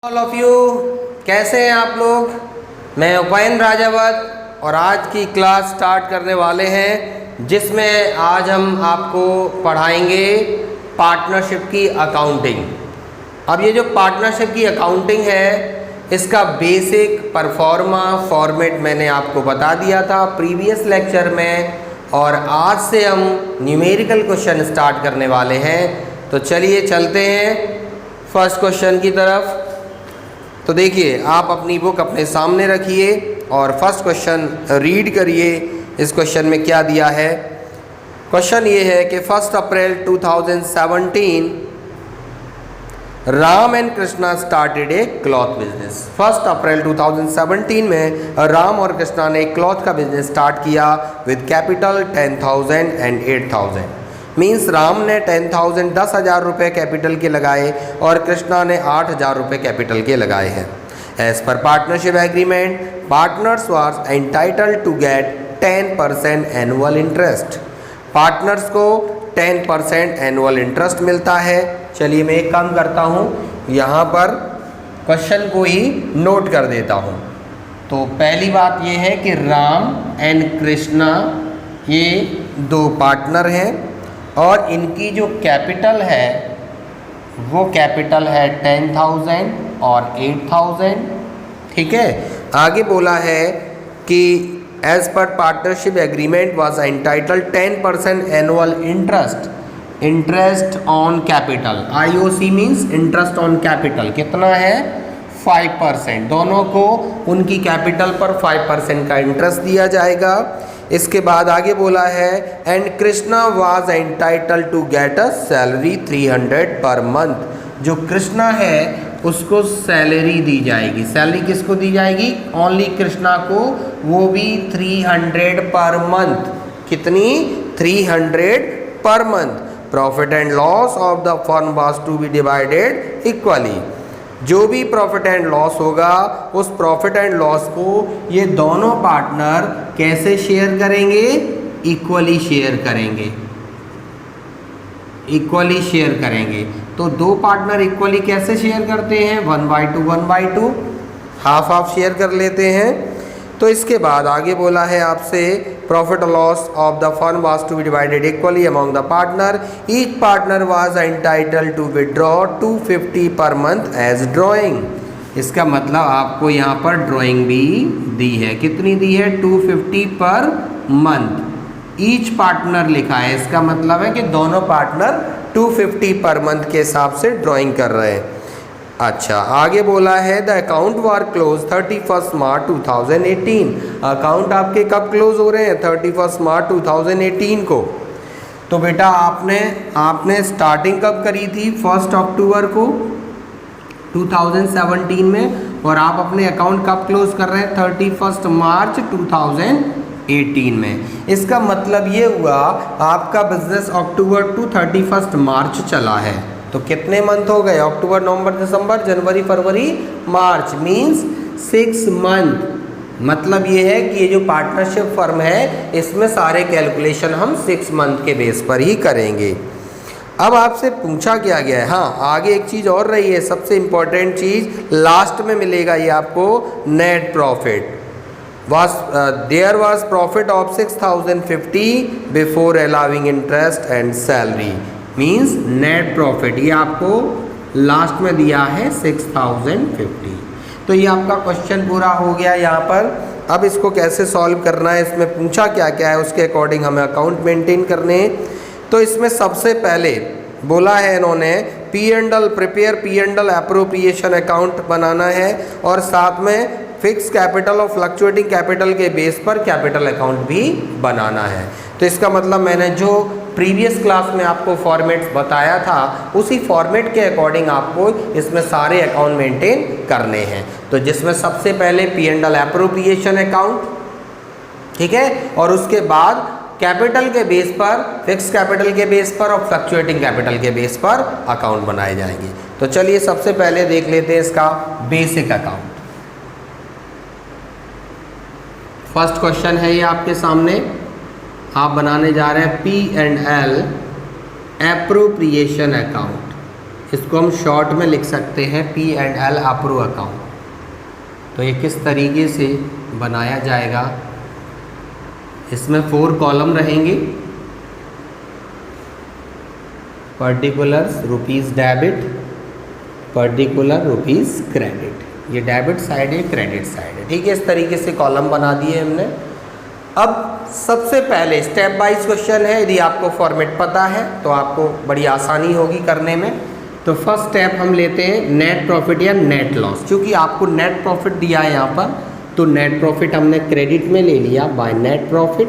All of you, कैसे हैं आप लोग। मैं उपेंद्र राजावत और आज की क्लास स्टार्ट करने वाले हैं जिसमें आज हम आपको पढ़ाएंगे पार्टनरशिप की अकाउंटिंग। अब ये जो पार्टनरशिप की अकाउंटिंग है इसका बेसिक परफॉर्मा फॉर्मेट मैंने आपको बता दिया था प्रीवियस लेक्चर में, और आज से हम न्यूमेरिकल क्वेश्चन स्टार्ट करने वाले हैं। तो चलिए चलते हैं फर्स्ट क्वेश्चन की तरफ। तो देखिए, आप अपनी बुक अपने सामने रखिए और फर्स्ट क्वेश्चन रीड करिए। इस क्वेश्चन में क्या दिया है। क्वेश्चन ये है कि 1 अप्रैल 2017 Ram and Krishna started A cloth business. 1 अप्रैल 2017 में राम और कृष्णा ने क्लॉथ का बिजनेस स्टार्ट किया with capital 10,000 and 8,000। Means Ram ने 10,000 रुपये कैपिटल के लगाए और कृष्णा ने 8,000 रुपये कैपिटल के लगाए हैं। As per partnership agreement partners was entitled to get 10% annual interest. Partners को 10% एनुअल इंटरेस्ट मिलता है। चलिए मैं एक काम करता हूँ, यहाँ पर क्वेश्चन को ही नोट कर देता हूँ। तो पहली बात ये है कि राम एंड कृष्णा ये दो पार्टनर हैं और इनकी जो कैपिटल है वो कैपिटल है 10,000 और 8,000। ठीक है, आगे बोला है कि as per partnership agreement was entitled 10% annual interest on capital. IOC means interest on capital कितना है 5%। दोनों को उनकी कैपिटल पर 5% का इंटरेस्ट दिया जाएगा। इसके बाद आगे बोला है and Krishna was entitle to get a salary 300 per month. जो कृष्णा है उसको सैलरी दी जाएगी। सैलरी किसको दी जाएगी? ओनली कृष्णा को, वो भी 300 पर मंथ। कितनी? 300 per month. Profit and loss of the firm was to be divided equally. जो भी प्रॉफिट एंड लॉस होगा उस प्रॉफिट एंड लॉस को ये दोनों पार्टनर कैसे शेयर करेंगे? इक्वली शेयर करेंगे। इक्वली शेयर करेंगे। तो दो पार्टनर इक्वली कैसे शेयर करते हैं? 1/2 1/2, हाफ हाफ शेयर कर लेते हैं। तो इसके बाद आगे बोला है आपसे profit loss of the firm was to be divided equally among the partner. Each partner was entitled to withdraw 250 per month as drawing. इसका मतलब आपको यहाँ पर ड्राइंग भी दी है। कितनी दी है? 250 पर मंथ। ईच पार्टनर लिखा है, इसका मतलब है कि दोनों पार्टनर 250 पर मंथ के हिसाब से ड्राइंग कर रहे हैं। अच्छा, आगे बोला है the account war close 31 March 2018। Account आपके कब क्लोज हो रहे हैं? 31 मार्च 2018 को। तो बेटा आपने स्टार्टिंग कब करी थी? 1 अक्टूबर को 2017 में, और आप अपने अकाउंट कब क्लोज कर रहे हैं? 31 मार्च 2018 में। इसका मतलब ये हुआ आपका बिजनेस अक्टूबर टू 31 मार्च चला है। तो कितने मंथ हो गए? अक्टूबर, नवंबर, दिसंबर, जनवरी, फरवरी, मार्च, मीन्स 6 मंथ। मतलब ये है कि ये जो पार्टनरशिप फर्म है इसमें सारे कैलकुलेशन हम 6 मंथ के बेस पर ही करेंगे। अब आपसे पूछा क्या गया है, हाँ आगे एक चीज़ और रही है, सबसे इम्पोर्टेंट चीज़ लास्ट में मिलेगा ये आपको, net profit. There was profit of 6,050 before allowing interest and salary. Means net profit ये आपको लास्ट में दिया है 6,050। तो ये आपका क्वेश्चन पूरा हो गया यहाँ पर। अब इसको कैसे सॉल्व करना है, इसमें पूछा क्या क्या है उसके अकॉर्डिंग हमें अकाउंट मेंटेन करने हैं। तो इसमें सबसे पहले बोला है इन्होंने प्रिपेयर P&L अप्रोप्रिएशन अकाउंट बनाना है, और साथ में फिक्स कैपिटल और फ्लक्चुएटिंग कैपिटल के बेस पर कैपिटल अकाउंट भी बनाना है। तो इसका मतलब मैंने जो प्रीवियस क्लास में आपको फॉर्मेट बताया था उसी फॉर्मेट के अकॉर्डिंग आपको इसमें सारे अकाउंट मेंटेन करने हैं। तो जिसमें सबसे पहले P&L अप्रोप्रिएशन अकाउंट, ठीक है, और उसके बाद कैपिटल के बेस पर, फिक्स कैपिटल के बेस पर और फ्लक्चुएटिंग कैपिटल के बेस पर अकाउंट बनाए जाएंगे। तो चलिए सबसे पहले देख लेते हैं इसका बेसिक अकाउंट। फर्स्ट क्वेश्चन है ये आपके सामने, आप बनाने जा रहे हैं P&L अप्रोप्रिएशन अकाउंट। इसको हम शॉर्ट में लिख सकते हैं P&L अप्रूव अकाउंट। तो ये किस तरीके से बनाया जाएगा, इसमें 4 कॉलम रहेंगे। Particulars rupees debit, particular rupees credit, ये डेबिट साइड है, क्रेडिट साइड है, ठीक है। इस तरीके से कॉलम बना दिए हमने। अब सबसे पहले स्टेप वाइज क्वेश्चन है, यदि आपको फॉर्मेट पता है तो आपको बड़ी आसानी होगी करने में। तो फर्स्ट स्टेप हम लेते हैं नेट प्रॉफिट या नेट लॉस। क्योंकि आपको नेट प्रॉफिट दिया है यहाँ पर, तो नेट प्रॉफिट हमने क्रेडिट में ले लिया by net profit.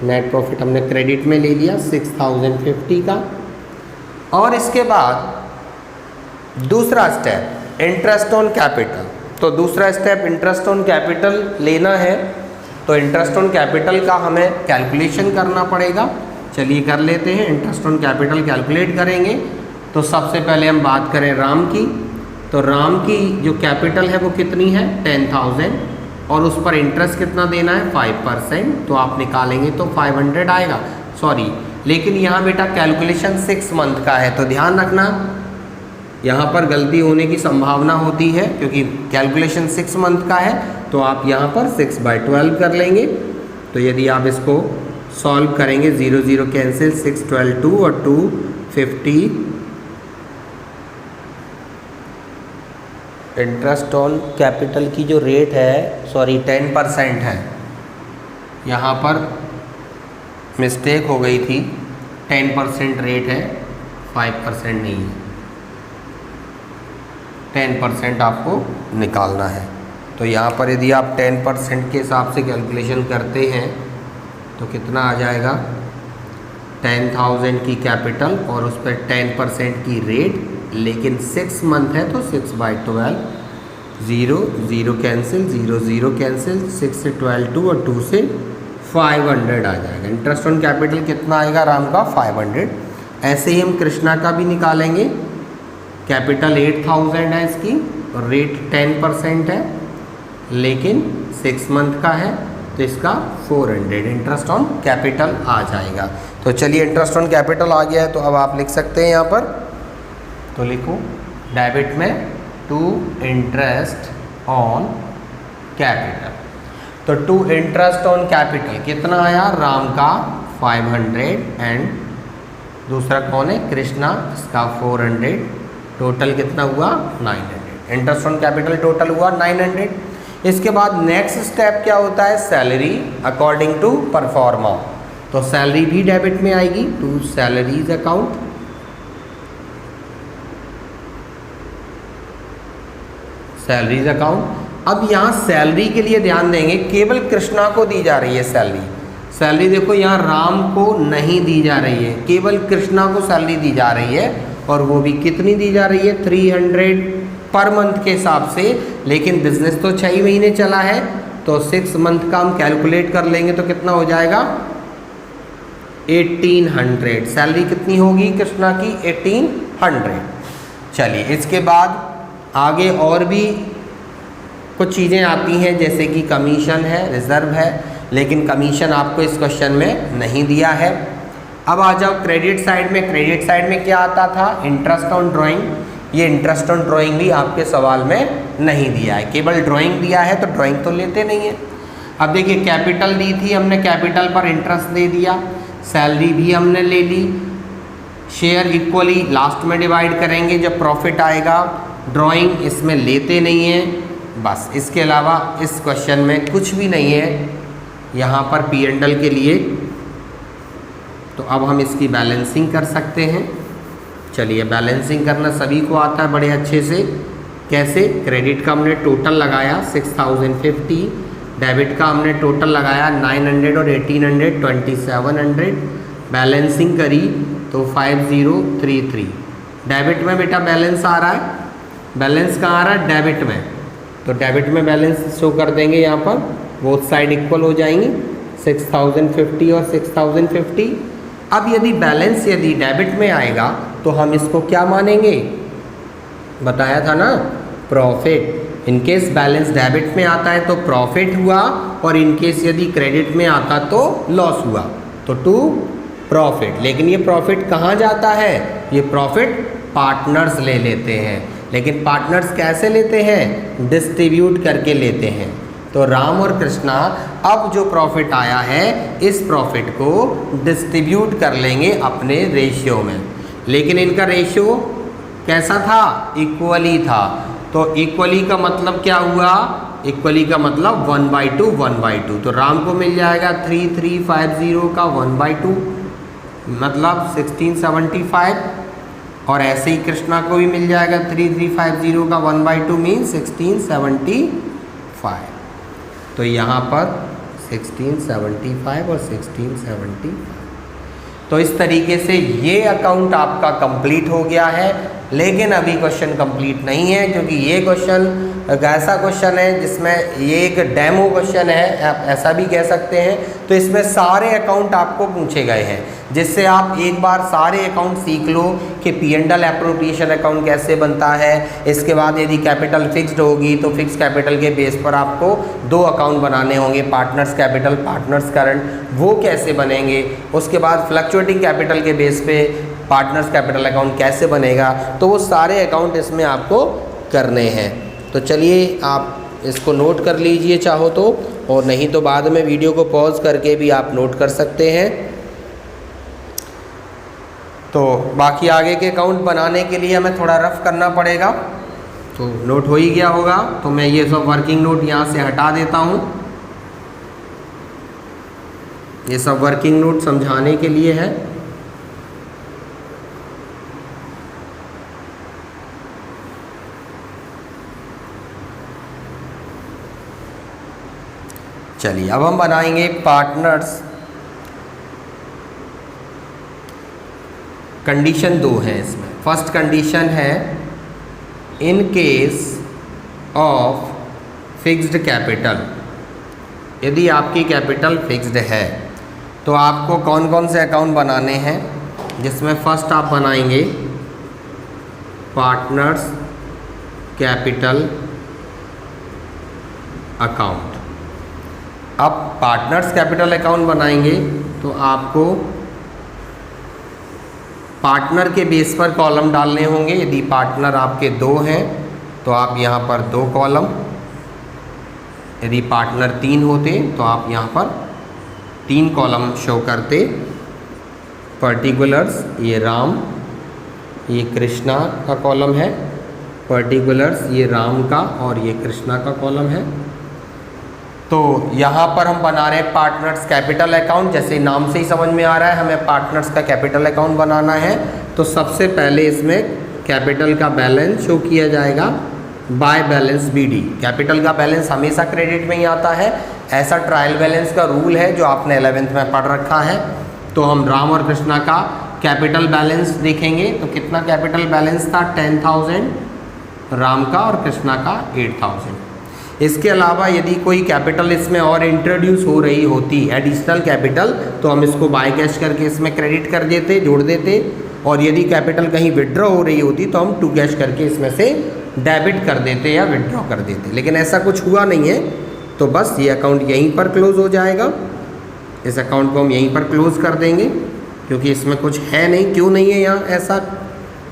Net profit हमने क्रेडिट में ले लिया 6050 का। और इसके बाद दूसरा स्टेप इंटरेस्ट ऑन कैपिटल। तो दूसरा स्टेप इंटरेस्ट ऑन कैपिटल लेना है, तो इंटरेस्ट ऑन कैपिटल का हमें कैलकुलेशन करना पड़ेगा। चलिए कर लेते हैं, इंटरेस्ट ऑन कैपिटल कैलकुलेट करेंगे। तो सबसे पहले हम बात करें राम की, तो राम की जो कैपिटल है वो कितनी है 10,000 और उस पर इंटरेस्ट कितना देना है 5%। तो आप निकालेंगे तो 500 आएगा, सॉरी, लेकिन यहाँ बेटा कैलकुलेशन 6 मंथ का है, तो ध्यान रखना यहाँ पर गलती होने की संभावना होती है, क्योंकि कैलकुलेशन 6 मंथ का है। तो आप यहाँ पर 6/12 कर लेंगे। तो यदि आप इसको सॉल्व करेंगे 0 0 कैंसिल, 6 12 2 और 2 50। इंटरेस्ट ऑन कैपिटल की जो रेट है, सॉरी 10% है, यहाँ पर मिस्टेक हो गई थी, 10% रेट है, 5% नहीं है, 10% आपको निकालना है। तो यहाँ पर यदि आप 10% के हिसाब से कैलकुलेशन करते हैं तो कितना आ जाएगा 10,000 की कैपिटल और उस पर 10% की रेट, लेकिन 6 मंथ है तो 6/12, 0 0 कैंसिल, 0 0 कैंसिल, 6 से 12 2 और 2 से 500 आ जाएगा। इंटरेस्ट ऑन कैपिटल कितना आएगा राम का 500। ऐसे ही हम कृष्णा का भी निकालेंगे। कैपिटल 8,000 है इसकी और रेट 10% है, लेकिन 6 मंथ का है, तो इसका 400 इंटरेस्ट ऑन कैपिटल आ जाएगा। तो चलिए इंटरेस्ट ऑन कैपिटल आ गया है, तो अब आप लिख सकते हैं यहाँ पर, तो लिखो डेबिट में टू इंटरेस्ट ऑन कैपिटल। तो टू इंटरेस्ट ऑन कैपिटल कितना आया राम का 500 एंड दूसरा कौन है कृष्णा, इसका 400, टोटल कितना हुआ 900। इंटरेस्ट ऑन कैपिटल टोटल हुआ 900। इसके बाद नेक्स्ट स्टेप क्या होता है सैलरी अकॉर्डिंग टू परफॉर्मा। तो सैलरी भी डेबिट में आएगी to salaries account. Salaries account. अब यहाँ सैलरी के लिए ध्यान देंगे, केवल कृष्णा को दी जा रही है सैलरी। सैलरी देखो यहाँ राम को नहीं दी जा रही है, केवल कृष्णा को सैलरी दी जा रही है, और वो भी कितनी दी जा रही है 300 पर मंथ के हिसाब से। लेकिन बिजनेस तो 6 महीने चला है, तो 6 मंथ का हम कैलकुलेट कर लेंगे तो कितना हो जाएगा 1800। सैलरी कितनी होगी कृष्णा की 1800। चलिए इसके बाद आगे और भी कुछ चीज़ें आती हैं, जैसे कि कमीशन है, रिजर्व है, लेकिन कमीशन आपको इस क्वेश्चन में नहीं दिया है। अब आ जाओ क्रेडिट साइड में। क्रेडिट साइड में क्या आता था इंटरेस्ट ऑन ड्राइंग। ये इंटरेस्ट ऑन ड्राइंग भी आपके सवाल में नहीं दिया है, केवल ड्राइंग दिया है, तो ड्राइंग तो लेते नहीं है। अब देखिए कैपिटल दी थी हमने, कैपिटल पर इंटरेस्ट दे दिया, सैलरी भी हमने ले ली, शेयर इक्वली लास्ट में डिवाइड करेंगे जब प्रॉफिट आएगा। ड्राइंग इसमें लेते नहीं है, बस इसके अलावा इस क्वेश्चन में कुछ भी नहीं है यहाँ पर P&L के लिए। तो अब हम इसकी बैलेंसिंग कर सकते हैं। चलिए बैलेंसिंग करना सभी को आता है बड़े अच्छे से। कैसे, क्रेडिट का हमने टोटल लगाया 6050, डेबिट का हमने टोटल लगाया 900 और 1800 2700, बैलेंसिंग करी तो 5033। डेबिट में बेटा बैलेंस आ रहा है, बैलेंस कहाँ आ रहा है डेबिट में, तो डेबिट में बैलेंस शो कर देंगे यहाँ पर, बोथ साइड इक्वल हो जाएंगी 6050 और 6050। अब यदि बैलेंस यदि डेबिट में आएगा तो हम इसको क्या मानेंगे, बताया था ना प्रॉफिट। इनकेस बैलेंस डेबिट में आता है तो प्रॉफिट हुआ, और इनकेस यदि क्रेडिट में आता तो लॉस हुआ, तो टू प्रॉफिट। लेकिन ये प्रॉफिट कहाँ जाता है, ये प्रॉफिट पार्टनर्स ले लेते हैं। लेकिन पार्टनर्स कैसे लेते हैं? डिस्ट्रीब्यूट करके लेते हैं। तो राम और कृष्णा अब जो प्रॉफिट आया है इस प्रॉफिट को डिस्ट्रीब्यूट कर लेंगे अपने रेशियो में। लेकिन इनका रेशियो कैसा था? इक्वली था। तो इक्वली का मतलब क्या हुआ? इक्वली का मतलब 1/2 1/2। तो राम को मिल जाएगा 3350 का 1/2 मतलब 1675, और ऐसे ही कृष्णा को भी मिल जाएगा 3350 का 1/2 मीन 1675। तो यहाँ पर 1675 और 1675। तो इस तरीके से ये अकाउंट आपका कंप्लीट हो गया है। लेकिन अभी क्वेश्चन कंप्लीट नहीं है, क्योंकि ये क्वेश्चन एक ऐसा क्वेश्चन है जिसमें ये एक डेमो क्वेश्चन है, आप ऐसा भी कह सकते हैं। तो इसमें सारे अकाउंट आपको पूछे गए हैं, जिससे आप एक बार सारे अकाउंट सीख लो कि P&L एप्रोप्रिएशन अकाउंट कैसे बनता है। इसके बाद यदि कैपिटल फिक्स्ड होगी तो फिक्स कैपिटल के बेस पर आपको 2 अकाउंट बनाने होंगे, पार्टनर्स कैपिटल, पार्टनर्स करंट, वो कैसे बनेंगे। उसके बाद फ्लक्चुएटिंग कैपिटल के बेस पे पार्टनर्स कैपिटल अकाउंट कैसे बनेगा। तो वो सारे अकाउंट इसमें आपको करने हैं। तो चलिए आप इसको नोट कर लीजिए चाहो तो, और नहीं तो बाद में वीडियो को पॉज करके भी आप नोट कर सकते हैं। तो बाकी आगे के अकाउंट बनाने के लिए हमें थोड़ा रफ करना पड़ेगा। तो नोट हो ही गया होगा, तो मैं ये सब वर्किंग नोट यहाँ से हटा देता हूँ। ये सब वर्किंग नोट समझाने के लिए है। चलिए अब हम बनाएंगे पार्टनर्स। कंडीशन 2 है इसमें। फर्स्ट कंडीशन है in case of fixed capital. यदि आपकी कैपिटल फिक्स्ड है तो आपको कौन कौन से अकाउंट बनाने हैं, जिसमें फर्स्ट आप बनाएंगे पार्टनर्स कैपिटल अकाउंट। अब पार्टनर्स कैपिटल अकाउंट बनाएंगे तो आपको पार्टनर के बेस पर कॉलम डालने होंगे। यदि पार्टनर आपके 2 हैं तो आप यहाँ पर 2 कॉलम, यदि पार्टनर 3 होते तो आप यहाँ पर 3 कॉलम शो करते। पर्टिकुलर्स ये राम, ये कृष्णा का कॉलम है। पर्टिकुलर्स ये राम का और ये कृष्णा का कॉलम है। तो यहाँ पर हम बना रहे हैं पार्टनर्स कैपिटल अकाउंट। जैसे नाम से ही समझ में आ रहा है हमें पार्टनर्स का कैपिटल अकाउंट बनाना है। तो सबसे पहले इसमें कैपिटल का बैलेंस शो किया जाएगा बाय बैलेंस BD। कैपिटल का बैलेंस हमेशा क्रेडिट में ही आता है, ऐसा ट्रायल बैलेंस का रूल है जो आपने 11th में पढ़ रखा है। तो हम राम और कृष्णा का कैपिटल बैलेंस देखेंगे। तो कितना कैपिटल बैलेंस था? 10,000 राम का और कृष्णा का 8,000। इसके अलावा यदि कोई कैपिटल इसमें और इंट्रोड्यूस हो रही होती एडिशनल कैपिटल, तो हम इसको बाय कैश करके इसमें क्रेडिट कर देते, जोड़ देते। और यदि कैपिटल कहीं विड्रॉ हो रही होती तो हम टू कैश करके इसमें से डेबिट कर देते या विड्रॉ कर देते। लेकिन ऐसा कुछ हुआ नहीं है, तो बस ये अकाउंट यहीं पर क्लोज हो जाएगा। इस अकाउंट को हम यहीं पर क्लोज कर देंगे, क्योंकि इसमें कुछ है नहीं। क्यों नहीं है यहाँ ऐसा?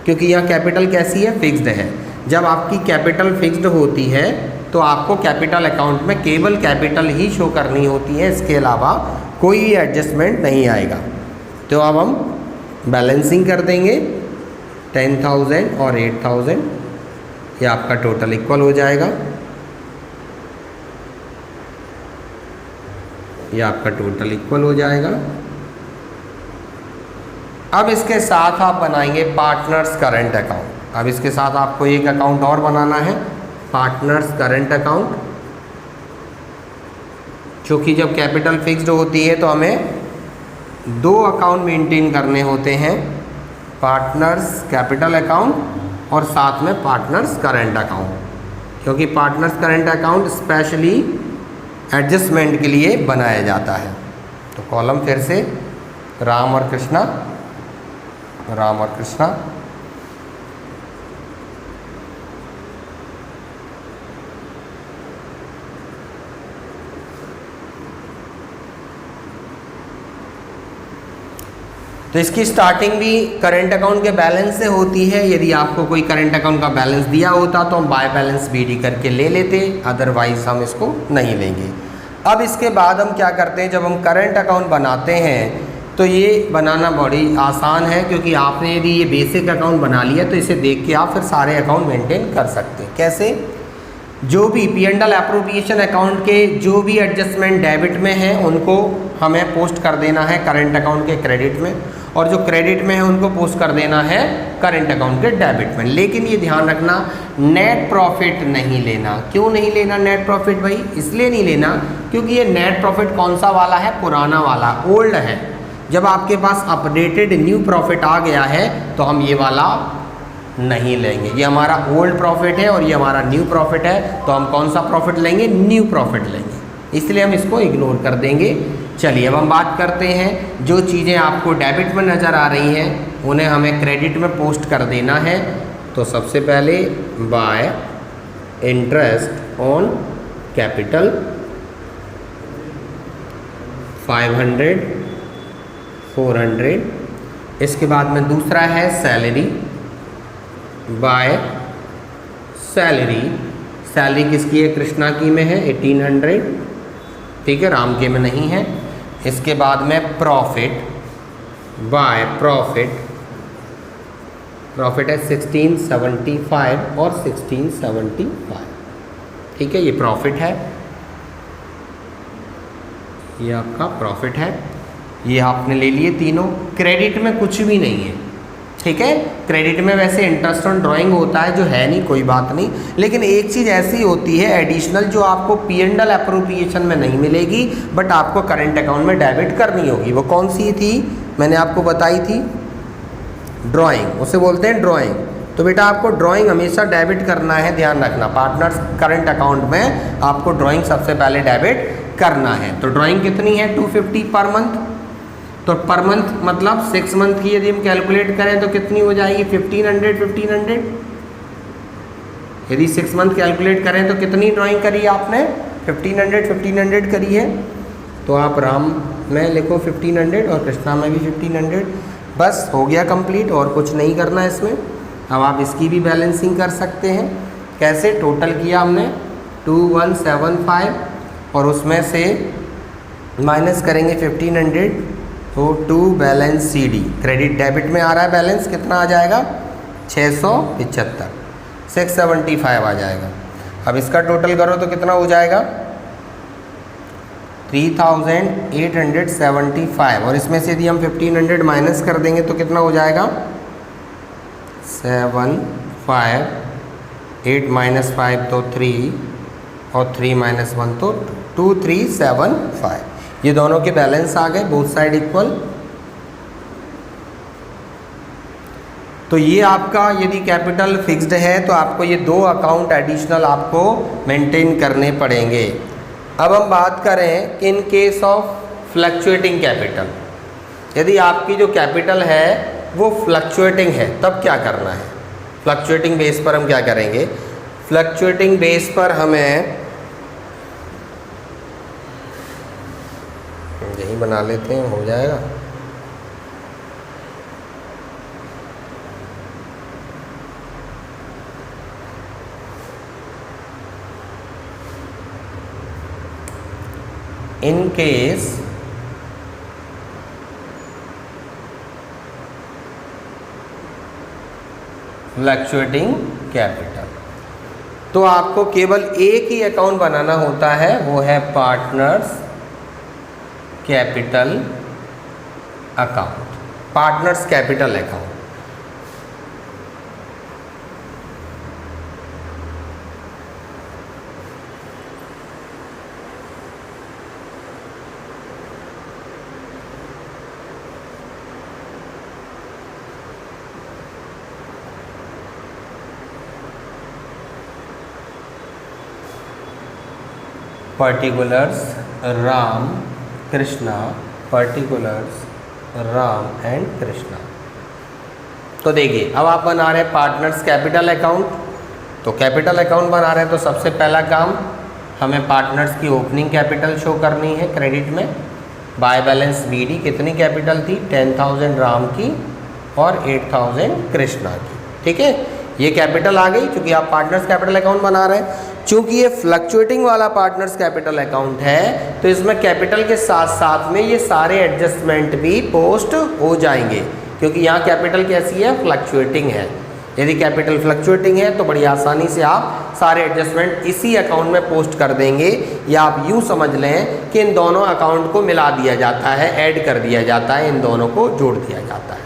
क्योंकि यहाँ कैपिटल कैसी है? फिक्स्ड है। जब आपकी कैपिटल फिक्स्ड होती है तो आपको कैपिटल अकाउंट में केवल कैपिटल ही शो करनी होती है, इसके अलावा कोई एडजस्टमेंट नहीं आएगा। तो अब हम बैलेंसिंग कर देंगे 10,000 और 8,000, ये आपका टोटल इक्वल हो जाएगा। ये आपका टोटल इक्वल हो जाएगा। अब इसके साथ आप बनाएंगे पार्टनर्स करंट अकाउंट। अब इसके साथ आपको एक अकाउंट और बनाना है, पार्टनर्स करंट अकाउंट। क्योंकि जब कैपिटल फिक्स्ड होती है तो हमें 2 अकाउंट मेंटेन करने होते हैं, पार्टनर्स कैपिटल अकाउंट और साथ में पार्टनर्स करंट अकाउंट। क्योंकि partners current account specially adjustment के लिए बनाया जाता है। तो कॉलम फिर से राम और कृष्णा, राम और कृष्णा। तो इसकी स्टार्टिंग भी करंट अकाउंट के बैलेंस से होती है। यदि आपको कोई करंट अकाउंट का बैलेंस दिया होता तो हम बाय बैलेंस बीडी करके ले लेते, अदरवाइज हम इसको नहीं लेंगे। अब इसके बाद हम क्या करते हैं, जब हम करंट अकाउंट बनाते हैं तो ये बनाना बड़ी आसान है, क्योंकि आपने यदि ये बेसिक अकाउंट बना लिया तो इसे देख के आप फिर सारे अकाउंट मेंटेन कर सकते हैं। कैसे? जो भी P&L एप्रोप्रिएशन अकाउंट के जो भी एडजस्टमेंट डेबिट में है उनको हमें पोस्ट कर देना है करंट अकाउंट के क्रेडिट में, और जो क्रेडिट में है उनको पोस्ट कर देना है करंट अकाउंट के डेबिट में। लेकिन ये ध्यान रखना, नेट प्रॉफिट नहीं लेना। क्यों नहीं लेना नेट प्रॉफिट भाई? इसलिए नहीं लेना क्योंकि ये नेट प्रॉफिट कौन सा वाला है? पुराना वाला, ओल्ड है। जब आपके पास अपडेटेड न्यू प्रॉफिट आ गया है तो हम ये वाला नहीं लेंगे। ये हमारा ओल्ड प्रॉफिट है और ये हमारा न्यू प्रॉफिट है, तो हम कौन सा प्रॉफिट लेंगे? न्यू प्रॉफिट लेंगे, इसलिए हम इसको इग्नोर कर देंगे। चलिए अब हम बात करते हैं, जो चीज़ें आपको डेबिट में नज़र आ रही हैं उन्हें हमें क्रेडिट में पोस्ट कर देना है। तो सबसे पहले बाय इंटरेस्ट ऑन कैपिटल 500, 400। इसके बाद में दूसरा है सैलरी, बाय सैलरी। सैलरी किसकी है? कृष्णा की में है 1800, ठीक है, राम के में नहीं है। इसके बाद में प्रॉफिट, बाय प्रॉफिट। प्रॉफिट है 1675 और 1675, ठीक है, ये प्रॉफिट है, ये आपका प्रॉफिट है। ये आपने ले लिए तीनों। क्रेडिट में कुछ भी नहीं है, ठीक है। क्रेडिट में वैसे इंटरेस्ट ऑन ड्राइंग होता है, जो है नहीं, कोई बात नहीं। लेकिन एक चीज़ ऐसी होती है एडिशनल, जो आपको P&L एप्रोप्रिएशन में नहीं मिलेगी बट आपको करंट अकाउंट में डेबिट करनी होगी। वो कौन सी थी? मैंने आपको बताई थी, ड्राइंग, उसे बोलते हैं ड्राइंग। तो बेटा आपको ड्राइंग हमेशा डेबिट करना है, ध्यान रखना। पार्टनर्स करंट अकाउंट में आपको ड्राइंग सबसे पहले डेबिट करना है। तो ड्राइंग कितनी है? 250 पर मंथ। तो पर मंथ मतलब 6 मंथ की यदि हम कैलकुलेट करें तो कितनी हो जाएगी? 1500। यदि 6 मंथ कैलकुलेट करें तो कितनी ड्राइंग करी आपने? 1500 करी है। तो आप राम में लिखो 1500 और कृष्णा में भी 1500, बस हो गया कंप्लीट, और कुछ नहीं करना है इसमें। अब आप इसकी भी बैलेंसिंग कर सकते हैं। कैसे? टोटल किया हमने 2175 और उसमें से माइनस करेंगे 1500, तो to balance CD। Credit debit में आ रहा है, बैलेंस कितना आ जाएगा? 675, 675 आ जाएगा। अब इसका टोटल करो तो कितना हो जाएगा? 3875, और इसमें से यदि हम 1500 माइनस कर देंगे तो कितना हो जाएगा? 75, 8 माइनस 5 तो 3, और 3 माइनस 1 तो 2375। ये दोनों के बैलेंस आ गए, बोथ साइड इक्वल। तो ये आपका यदि कैपिटल फिक्स्ड है तो आपको ये 2 अकाउंट एडिशनल आपको मेंटेन करने पड़ेंगे। अब हम बात करें in case of fluctuating capital. यदि आपकी जो कैपिटल है वो फ्लक्चुएटिंग है तब क्या करना है? फ्लक्चुएटिंग बेस पर हम क्या करेंगे? फ्लक्चुएटिंग बेस पर हमें यही बना लेते हैं, हो जाएगा। इन केस फ्लक्चुएटिंग कैपिटल, तो आपको केवल एक ही अकाउंट बनाना होता है, वो है partners capital account. Partners capital account. Particulars Ram Krishna, particulars Ram and Krishna. तो देखिए अब आप बना रहे हैं पार्टनर्स कैपिटल अकाउंट। तो कैपिटल अकाउंट बना रहे हैं तो सबसे पहला काम हमें पार्टनर्स की ओपनिंग कैपिटल शो करनी है क्रेडिट में। बाय बैलेंस BD कितनी कैपिटल थी, 10,000 राम की और 8,000 कृष्णा की। ठीक है, ये कैपिटल आ गई क्योंकि आप पार्टनर्स कैपिटल अकाउंट बना रहे हैं। चूंकि ये फ्लक्चुएटिंग वाला पार्टनर्स कैपिटल अकाउंट है तो इसमें कैपिटल के साथ साथ में ये सारे एडजस्टमेंट भी पोस्ट हो जाएंगे, क्योंकि यहाँ कैपिटल कैसी है, फ्लक्चुएटिंग है। यदि कैपिटल फ्लक्चुएटिंग है तो बड़ी आसानी से आप सारे एडजस्टमेंट इसी अकाउंट में पोस्ट कर देंगे, या आप यूँ समझ लें कि इन दोनों अकाउंट को मिला दिया जाता है, ऐड कर दिया जाता है, इन दोनों को जोड़ दिया जाता है।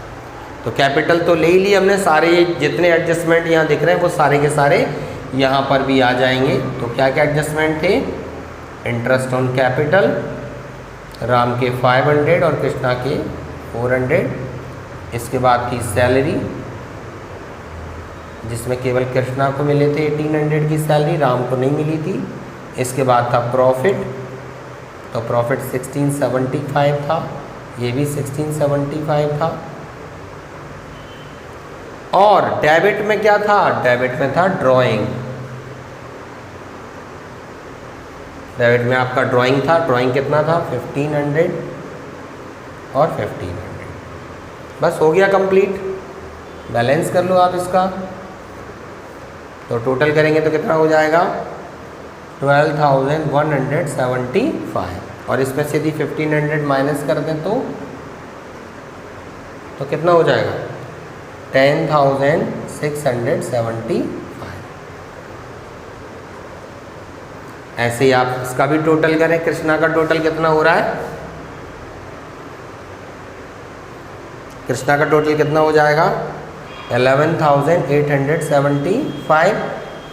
तो कैपिटल तो ले ही ली हमने, सारे जितने एडजस्टमेंट यहाँ दिख रहे हैं वो सारे के सारे यहाँ पर भी आ जाएंगे। तो क्या क्या एडजस्टमेंट थे, इंटरेस्ट ऑन कैपिटल राम के 500 और कृष्णा के 400। इसके बाद थी सैलरी जिसमें केवल कृष्णा को मिले थे 1800 की सैलरी, राम को नहीं मिली थी। इसके बाद था प्रॉफिट, तो प्रॉफिट 1675 था, ये भी 1675 था। और डेबिट में क्या था, डेबिट में था ड्राइंग। डेबिट में आपका ड्राइंग था, ड्राइंग कितना था 1500 और 1500। बस हो गया कंप्लीट। बैलेंस कर लो आप इसका, तो टोटल करेंगे तो कितना हो जाएगा 12,175, और इसमें से यदि 1500 माइनस कर दें तो कितना हो जाएगा 10,675। ऐसे ही आप इसका भी टोटल करें, कृष्णा का टोटल कितना हो रहा है, कृष्णा का टोटल कितना हो जाएगा 11,875,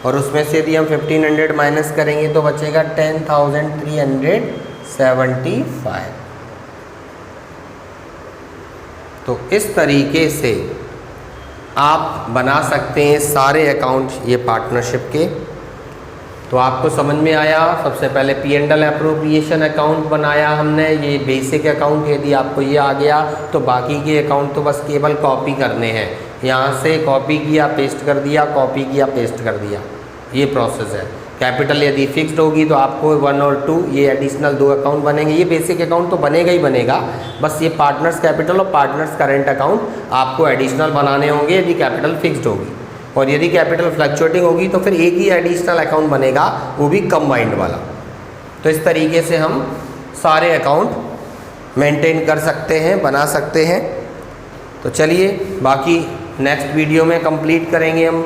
और उसमें से यदि हम 1500 माइनस करेंगे तो बचेगा 10,375। तो इस तरीके से आप बना सकते हैं सारे अकाउंट ये पार्टनरशिप के। तो आपको समझ में आया, सबसे पहले P&L एप्रोप्रिएशन अकाउंट बनाया हमने, ये बेसिक अकाउंट। यदि आपको ये आ गया तो बाकी के अकाउंट तो बस केवल कॉपी करने हैं, यहाँ से कॉपी किया पेस्ट कर दिया, कॉपी किया पेस्ट कर दिया, ये प्रोसेस है। कैपिटल यदि फिक्स्ड होगी तो आपको 1 और 2 ये एडिशनल 2 अकाउंट बनेंगे। ये बेसिक अकाउंट तो बनेगा ही बनेगा, बस ये पार्टनर्स कैपिटल और पार्टनर्स करेंट अकाउंट आपको एडिशनल बनाने होंगे यदि कैपिटल फिक्स्ड होगी। और यदि कैपिटल फ्लक्चुएटिंग होगी तो फिर एक ही एडिशनल अकाउंट बनेगा, वो भी कंबाइंड वाला। तो इस तरीके से हम सारे अकाउंट मेंटेन कर सकते हैं, बना सकते हैं। तो चलिए बाकी नेक्स्ट वीडियो में कंप्लीट करेंगे हम।